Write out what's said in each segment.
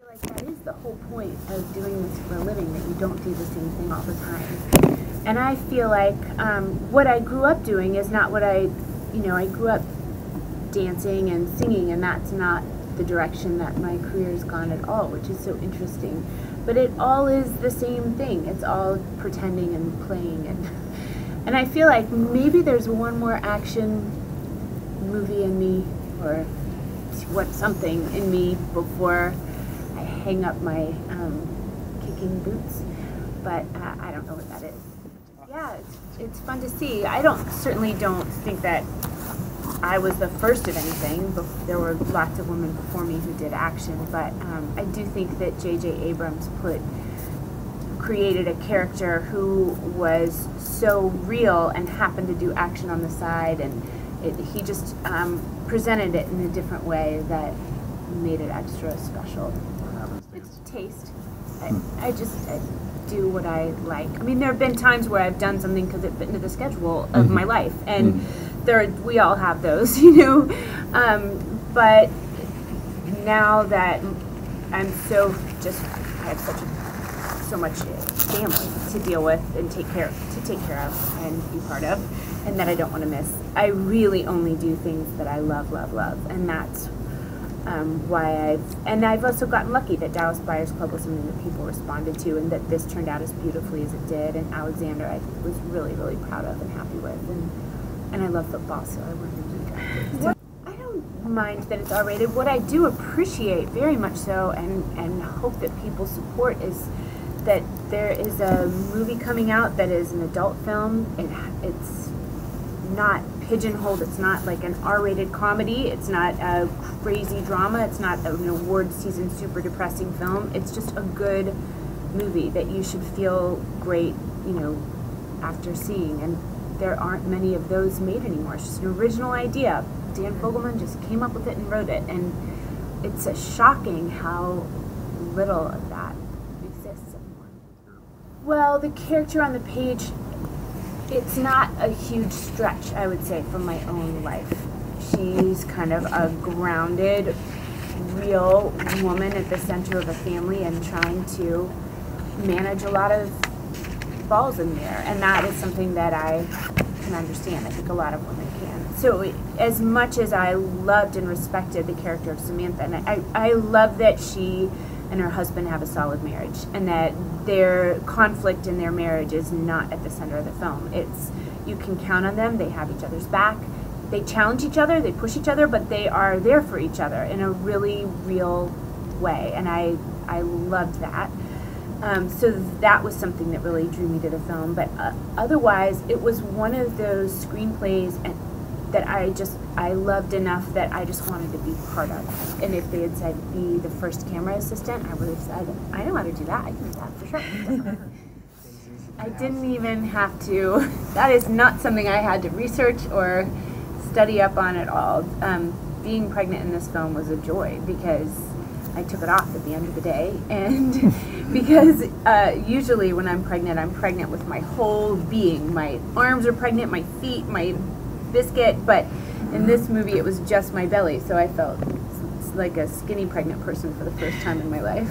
Like that is the whole point of doing this for a living, that you don't do the same thing all the time. And I feel like what I grew up doing is not what I grew up dancing and singing, and that's not the direction that my career's gone at all, which is so interesting. But it all is the same thing. It's all pretending and playing, and I feel like maybe there's one more action movie in me, or something in me before I hang up my kicking boots. But I don't know what that is. Yeah, it's fun to see. I certainly don't think that I was the first of anything. There were lots of women before me who did action, but I do think that J.J. Abrams created a character who was so real and happened to do action on the side, and he just presented it in a different way that made it extra special. It's taste. I do what I like. I mean, there have been times where I've done something because it fit into the schedule of my life, and we all have those, but now that I have so much family to deal with and take care of and be part of, and that I don't want to miss, I really only do things that I love, and that's why I've also gotten lucky that Dallas Buyers Club was something that people responded to, and that this turned out as beautifully as it did, and Alexander I was really, really proud of and happy with, and I love football, so I wanted to be attractive. I don't mind that it's R-rated. What I do appreciate very much so, and hope that people support, is that there is a movie coming out that is an adult film. It's not pigeonholed. It's not like an R-rated comedy. It's not a crazy drama. It's not an award season super depressing film. It's just a good movie that you should feel great, after seeing. And there aren't many of those made anymore. It's just an original idea. Dan Fogelman just came up with it and wrote it, and it's shocking how little of that exists anymore. Well, the character on the page, it's not a huge stretch, I would say, from my own life. She's kind of a grounded, real woman at the center of a family and trying to manage a lot of balls in there, and that is something that I can understand. I think a lot of women can. So as much as I loved and respected the character of Samantha, and I love that she and her husband have a solid marriage, and that their conflict in their marriage is not at the center of the film. You can count on them. They have each other's back. They challenge each other. They push each other, but they are there for each other in a really real way, and I loved that. So that was something that really drew me to the film. But otherwise, it was one of those screenplays that I loved enough that I just wanted to be part of. And if they had said, be the first camera assistant, I would have said, I know how to do that. I can do that for sure. I didn't even have to, that is not something I had to research or study up on at all. Being pregnant in this film was a joy because I took it off at the end of the day, and because usually when I'm pregnant with my whole being. My arms are pregnant, my feet, my biscuit, but in this movie it was just my belly, so I felt like a skinny pregnant person for the first time in my life.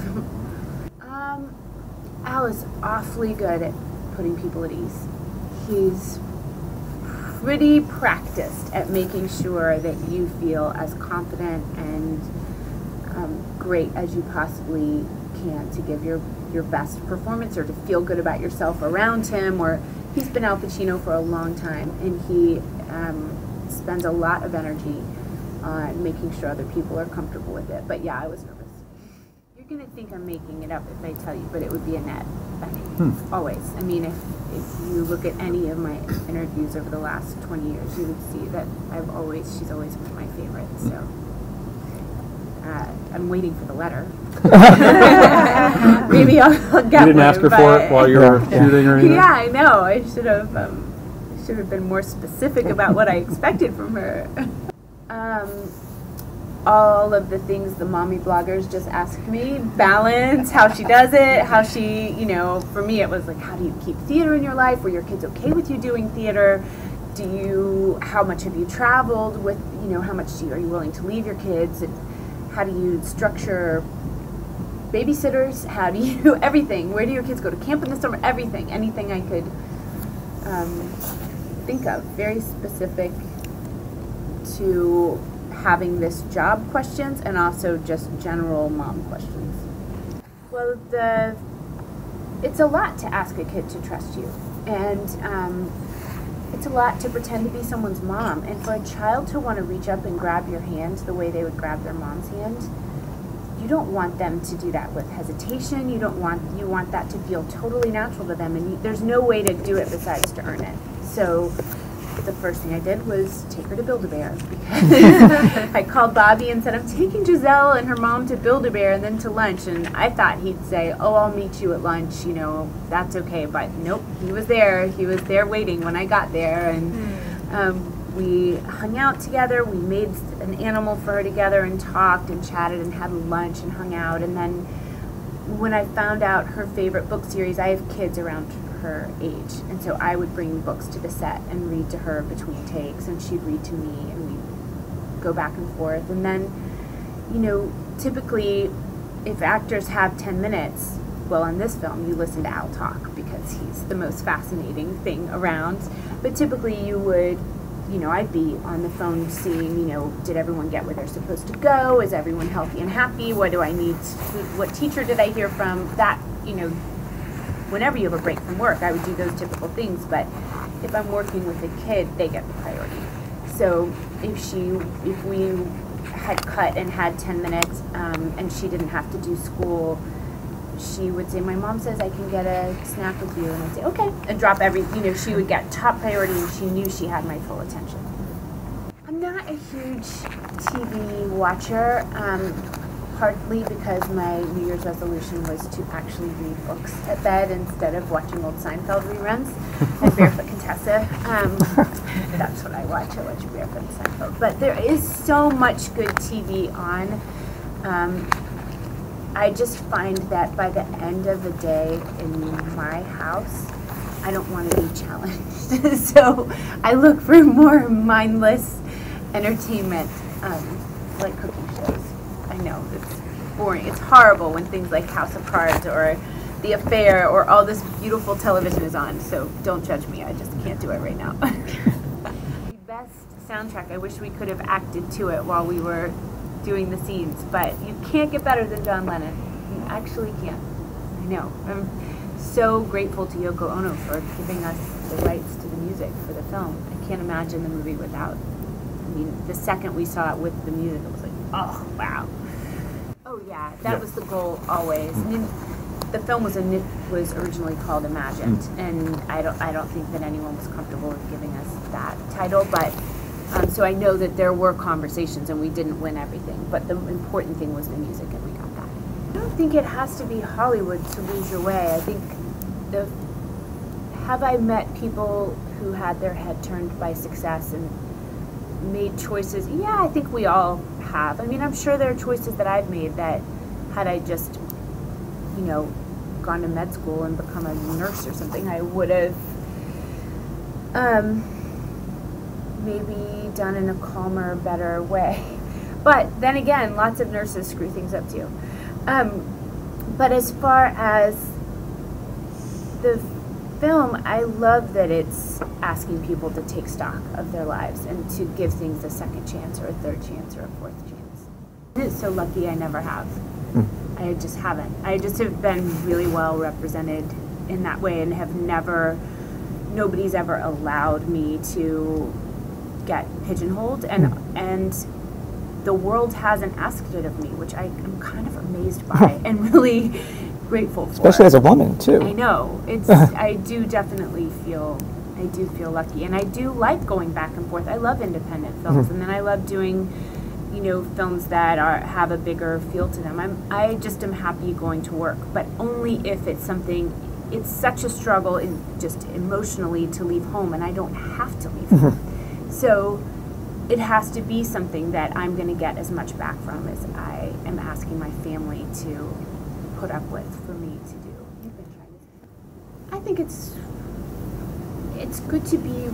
Al is awfully good at putting people at ease. He's pretty practiced at making sure that you feel as confident and great as you possibly can to give your best performance, or to feel good about yourself around him. Or he's been Al Pacino for a long time, and he spends a lot of energy on making sure other people are comfortable with it. But yeah, I was nervous. You're going to think I'm making it up if I tell you, but it would be Annette. Always. I mean, if you look at any of my interviews over the last 20 years, you would see that she's always been my favorite. So I'm waiting for the letter. Maybe I'll get one. You didn't ask her for it while you were shooting or anything? Yeah, I know. I should have been more specific about what I expected from her. All of the things the mommy bloggers just ask me, balance, how she does it, how she, for me it was like, how do you keep theater in your life? Were your kids okay with you doing theater? How much have you traveled with, how much are you willing to leave your kids? And how do you structure babysitters, how do you, everything. Where do your kids go to camp in the summer? Everything, anything I could think of. Very specific to having this job questions and also just general mom questions. Well, it's a lot to ask a kid to trust you, and it's a lot to pretend to be someone's mom. And for a child to want to reach up and grab your hand the way they would grab their mom's hand, you don't want them to do that with hesitation. You want that to feel totally natural to them, and there's no way to do it besides to earn it. So the first thing I did was take her to Build-A-Bear, because I called Bobby and said, I'm taking Giselle and her mom to Build-A-Bear and then to lunch, and I thought he'd say, oh, I'll meet you at lunch, you know, that's okay, but nope, he was there waiting when I got there, and we hung out together, we made an animal for her together and talked and chatted and had lunch and hung out. And then when I found out her favorite book series, I have kids around her age, and so I would bring books to the set and read to her between takes, and she'd read to me, and we'd go back and forth. And then, you know, typically if actors have 10 minutes, well, in this film you listen to Al talk because he's the most fascinating thing around, but typically you would, you know, I'd be on the phone seeing, you know, did everyone get where they're supposed to go? Is everyone healthy and happy? What do I need? What teacher did I hear from? That, you know, whenever you have a break from work, I would do those typical things. But if I'm working with a kid, they get the priority. So if we had cut and had 10 minutes and she didn't have to do school, she would say, my mom says I can get a snack with you, and I'd say, okay, and drop you know, she would get top priority, and she knew she had my full attention. I'm not a huge TV watcher, partly because my New Year's resolution was to actually read books at bed instead of watching old Seinfeld reruns, and Barefoot Contessa. That's what I watch Barefoot and Seinfeld. But there is so much good TV on. I just find that by the end of the day in my house, I don't want to be challenged. So I look for more mindless entertainment, like cooking shows. I know, it's boring. It's horrible when things like House of Cards or The Affair or all this beautiful television is on. So don't judge me. I just can't do it right now. The best soundtrack, I wish we could have acted to it while we were doing the scenes, but you can't get better than John Lennon. You actually can't. I know. I'm so grateful to Yoko Ono for giving us the rights to the music for the film. I can't imagine the movie without. I mean, the second we saw it with the music, it was like, oh, wow. Oh, yeah, that was the goal always. I mean, the film was originally called Imagined, and I don't think that anyone was comfortable with giving us that title, but so I know that there were conversations and we didn't win everything, but the important thing was the music, and we got that. I don't think it has to be Hollywood to lose your way. I think have I met people who had their head turned by success and made choices? Yeah, I think we all have. I mean, I'm sure there are choices that I've made that had I just, you know, gone to med school and become a nurse or something, I would have maybe done in a calmer, better way. But then again, lots of nurses screw things up too. But as far as the film, I love that it's asking people to take stock of their lives and to give things a second chance or a third chance or a fourth chance. It's so lucky I never have. I just haven't. I just have been really well represented in that way and have nobody's ever allowed me to get pigeonholed, and the world hasn't asked it of me, which I am kind of amazed by and really grateful for. Especially as a woman too. I know. I do definitely feel lucky, and I do like going back and forth. I love independent films, and then I love doing, you know, films that have a bigger feel to them. I just am happy going to work, but only if it's something. It's such a struggle just emotionally to leave home, and I don't have to leave home. So it has to be something that I'm going to get as much back from as I am asking my family to put up with for me to do. I think it's good to be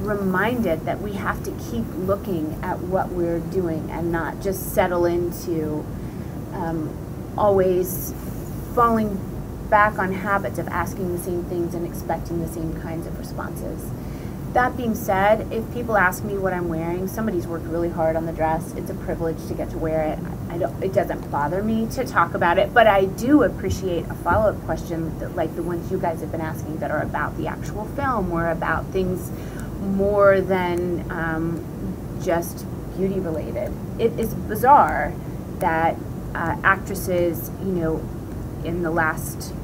reminded that we have to keep looking at what we're doing and not just settle into always falling back on habits of asking the same things and expecting the same kinds of responses. That being said, if people ask me what I'm wearing, somebody's worked really hard on the dress. It's a privilege to get to wear it. It doesn't bother me to talk about it, but I do appreciate a follow-up question like the ones you guys have been asking that are about the actual film or about things more than just beauty related. It is bizarre that actresses, you know, in the last,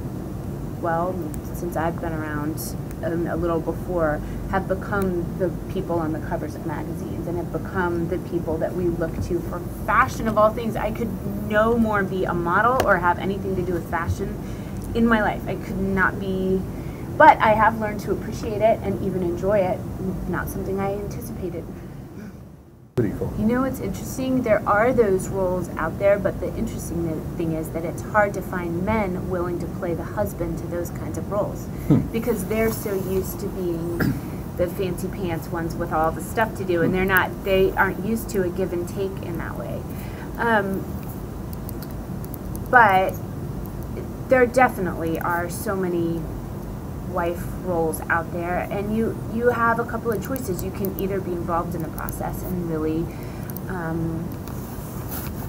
well, since I've been around, a little before, have become the people on the covers of magazines and have become the people that we look to for fashion of all things. I could no more be a model or have anything to do with fashion in my life. I could not be, but I have learned to appreciate it and even enjoy it. Not something I anticipated. Pretty cool. You know, it's interesting. There are those roles out there, but the interesting thing is that it's hard to find men willing to play the husband to those kinds of roles because they're so used to being the fancy pants ones with all the stuff to do, and they aren't used to a give and take in that way. But there definitely are so many wife roles out there, and you have a couple of choices. You can either be involved in the process and really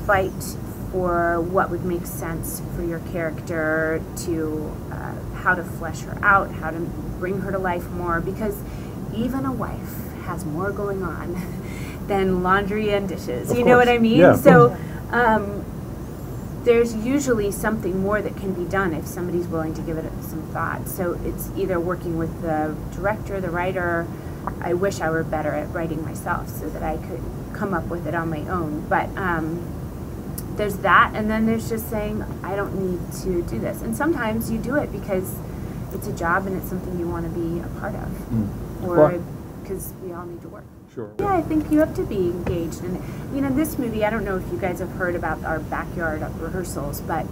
fight for what would make sense for your character, to how to flesh her out, how to bring her to life more, because even a wife has more going on than laundry and dishes. You know what I mean? Yeah, so there's usually something more that can be done if somebody's willing to give it some thought. So it's either working with the director, the writer. I wish I were better at writing myself so that I could come up with it on my own. But there's that, and then there's just saying, I don't need to do this. And sometimes you do it because it's a job and it's something you want to be a part of, or because we all need to work. Sure. Yeah, I think you have to be engaged. And you know, this movie, I don't know if you guys have heard about our backyard rehearsals, but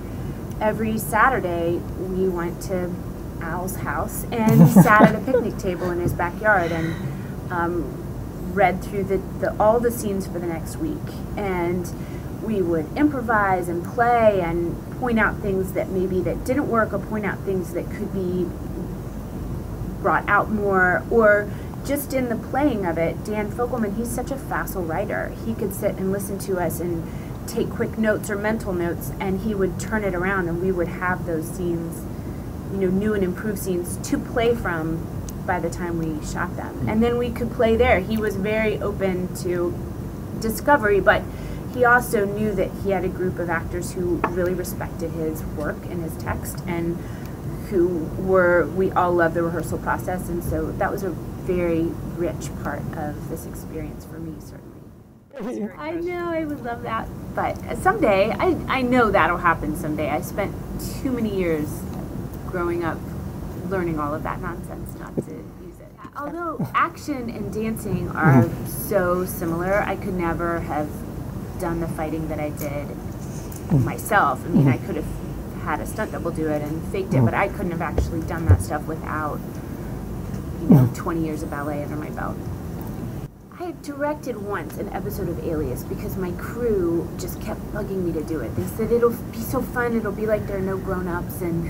every Saturday we went to Al's house and sat at a picnic table in his backyard and read through all the scenes for the next week. And we would improvise and play and point out things that maybe that didn't work, or point out things that could be brought out more, or just in the playing of it. Dan Fogelman, he's such a facile writer. He could sit and listen to us and take quick notes or mental notes, and he would turn it around, and we would have those scenes, you know, new and improved scenes to play from by the time we shot them. And then we could play there. He was very open to discovery, but he also knew that he had a group of actors who really respected his work and his text, and we all loved the rehearsal process, and so that was a very rich part of this experience for me, certainly. I know, I would love that, but someday, I know that'll happen someday. I spent too many years growing up learning all of that nonsense not to use it. Although action and dancing are so similar, I could never have done the fighting that I did myself. I mean, I could have had a stunt double do it and faked it, but I couldn't have actually done that stuff without, you know, 20 years of ballet under my belt. I had directed once an episode of Alias because my crew just kept bugging me to do it. They said it'll be so fun, it'll be like there are no grown-ups, and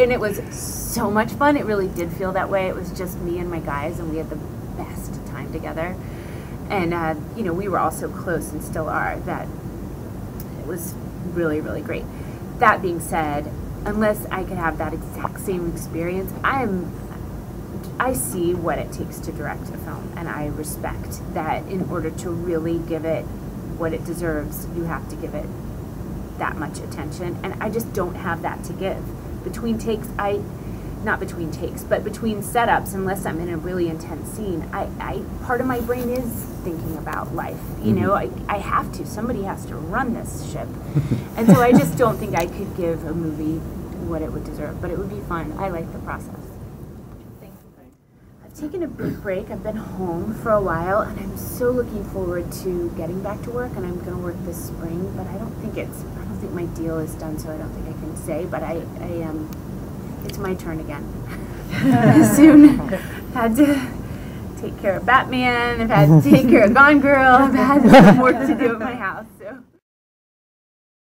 and it was so much fun. It really did feel that way. It was just me and my guys, and we had the best time together. And you know, we were all so close and still are, that it was really, really great. That being said, unless I could have that exact same experience, I see what it takes to direct a film, and I respect that in order to really give it what it deserves, you have to give it that much attention, and I just don't have that to give. Between takes, not between takes, but between setups, unless I'm in a really intense scene, part of my brain is thinking about life. You know, I have to. Somebody has to run this ship. And so I just don't think I could give a movie what it would deserve, but it would be fun. I like the process. Thank you. I've taken a big break. I've been home for a while, and I'm so looking forward to getting back to work, and I'm going to work this spring, but I don't think my deal is done, so I don't think I can say, but I am. It's my turn again. Soon. Had to take care of Batman. I've had to take care of Gone Girl. I've had some work to do at my house. So.